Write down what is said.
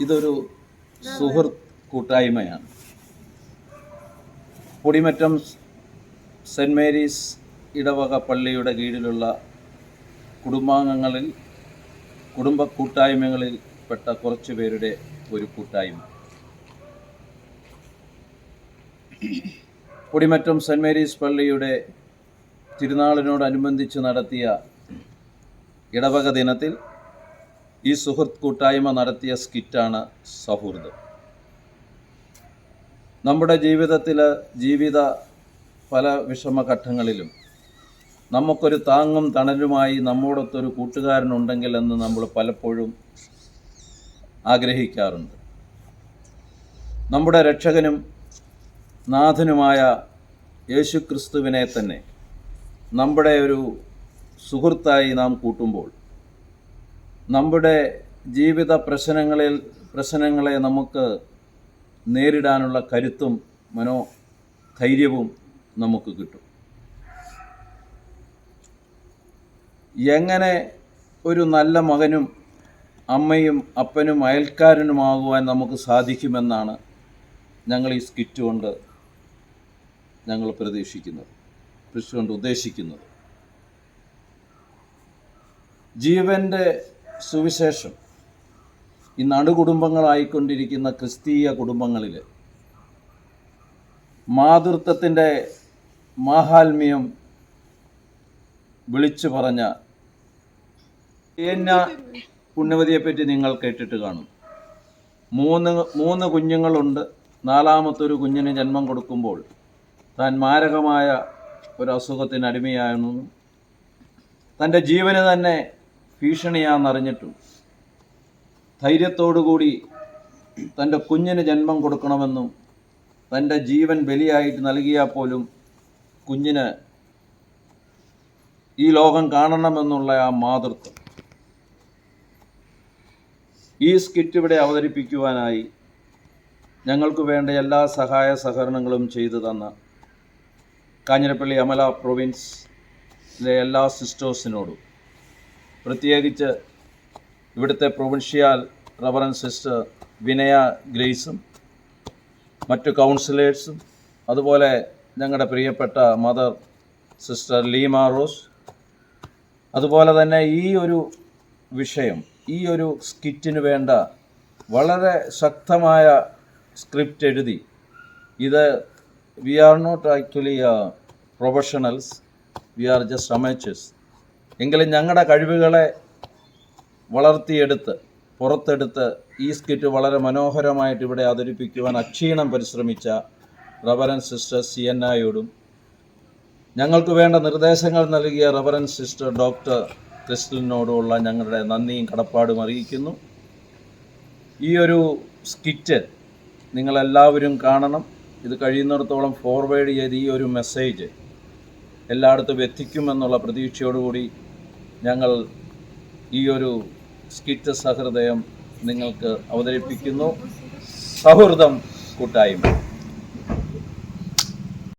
ഇതൊരു സുഹൃത്ത് കൂട്ടായ്മയാണ്. പൊടിമറ്റം സെൻറ് മേരീസ് ഇടവക പള്ളിയുടെ കീഴിലുള്ള കുടുംബ കൂട്ടായ്മകളിൽ പെട്ട കുറച്ച് പേരുടെ ഒരു കൂട്ടായ്മ. പൊടിമറ്റം സെൻറ് മേരീസ് പള്ളിയുടെ തിരുനാളിനോടനുബന്ധിച്ച് നടത്തിയ ഇടവക ദിനത്തിൽ ഈ സുഹൃത്ത് കൂട്ടായ്മ നടത്തിയ സ്കിറ്റാണ് സൗഹൃദം. നമ്മുടെ ജീവിത പല വിഷമഘട്ടങ്ങളിലും നമുക്കൊരു താങ്ങും തണലുമായി നമ്മോടൊത്തൊരു കൂട്ടുകാരനുണ്ടെങ്കിൽ എന്ന് നമ്മൾ പലപ്പോഴും ആഗ്രഹിക്കാറുണ്ട്. നമ്മുടെ രക്ഷകനും നാഥനുമായ യേശുക്രിസ്തുവിനെ തന്നെ നമ്മുടെ ഒരു സുഹൃത്തായി നാം കൂട്ടുമ്പോൾ നമ്മുടെ ജീവിത പ്രശ്നങ്ങളെ നമുക്ക് നേരിടാനുള്ള കരുത്തും മനോധൈര്യവും നമുക്ക് കിട്ടും. എങ്ങനെ ഒരു നല്ല മകനും അമ്മയും അപ്പനും അയൽക്കാരനുമാകുവാൻ നമുക്ക് സാധിക്കുമെന്നാണ് ഞങ്ങൾ ഈ സ്കിറ്റ് കൊണ്ട് ഉദ്ദേശിക്കുന്നത്. ജീവൻ്റെ സുവിശേഷം ഈ നടുകുടുംബങ്ങളായിക്കൊണ്ടിരിക്കുന്ന ക്രിസ്തീയ കുടുംബങ്ങളിൽ മാതൃത്വത്തിൻ്റെ മാഹാത്മ്യം വിളിച്ചു പറഞ്ഞ പുണ്യവതിയെപ്പറ്റി നിങ്ങൾ കേട്ടിട്ട് കാണും. മൂന്ന് കുഞ്ഞുങ്ങളുണ്ട്. നാലാമത്തൊരു കുഞ്ഞിന് ജന്മം കൊടുക്കുമ്പോൾ താൻ മാരകമായ ഒരു അസുഖത്തിന് അടിമയാണെന്നും തൻ്റെ ജീവന് തന്നെ ഭീഷണിയാണെന്നറിഞ്ഞിട്ടും ധൈര്യത്തോടുകൂടി തൻ്റെ കുഞ്ഞിന് ജന്മം കൊടുക്കണമെന്നും തൻ്റെ ജീവൻ ബലിയായിട്ട് നൽകിയാൽ പോലും കുഞ്ഞിന് ഈ ലോകം കാണണമെന്നുള്ള ആ മാതൃത്വം ഈ സ്കിറ്റ് ഇവിടെ അവതരിപ്പിക്കുവാനായി ഞങ്ങൾക്ക് വേണ്ട എല്ലാ സഹായ സഹകരണങ്ങളും ചെയ്തു തന്ന കാഞ്ഞിരപ്പള്ളി അമല പ്രൊവിൻസിലെ എല്ലാ സിസ്റ്റേഴ്സിനോടും, പ്രത്യേകിച്ച് ഇവിടുത്തെ പ്രൊവിൻഷ്യൽ റവറൻഡ് സിസ്റ്റർ വിനയ ഗ്രേസും മറ്റു കൗൺസിലേഴ്സും, അതുപോലെ ഞങ്ങളുടെ പ്രിയപ്പെട്ട മദർ സിസ്റ്റർ ലീമ റോസ്, അതുപോലെ തന്നെ ഈ ഒരു വിഷയം, ഈ ഒരു സ്കിറ്റിന് വേണ്ട വളരെ ശക്തമായ സ്ക്രിപ്റ്റ് എഴുതി, ഇത് we are not actually professionals, we are just amateurs, എങ്കിലും ഞങ്ങളുടെ കഴിവുകളെ പുറത്തെടുത്ത് ഈ സ്കിറ്റ് വളരെ മനോഹരമായിട്ട് ഇവിടെ അവതരിപ്പിക്കുവാൻ അക്ഷീണം പരിശ്രമിച്ച റവറൻഡ് സിസ്റ്റർ സിയന്നയോടും, ഞങ്ങൾക്ക് വേണ്ട നിർദ്ദേശങ്ങൾ നൽകിയ റവറൻഡ് സിസ്റ്റർ ഡോക്ടർ ക്രിസ്റ്റലിനോടുമുള്ള ഞങ്ങളുടെ നന്ദിയും കടപ്പാടും അറിയിക്കുന്നു. ഈ ഒരു സ്കിറ്റ് നിങ്ങളെല്ലാവരും കാണണം. ഇത് കഴിയുന്നിടത്തോളം ഫോർവേഡ് ചെയ്ത് ഈ ഒരു മെസ്സേജ് എല്ലായിടത്തും എത്തിക്കുമെന്നുള്ള പ്രതീക്ഷയോടുകൂടി ഞങ്ങൾ ഈ ഒരു സ്കിറ്റ് സഹൃദയം നിങ്ങൾക്ക് അവതരിപ്പിക്കുന്നു. സൗഹൃദം കൂട്ടായ്മ.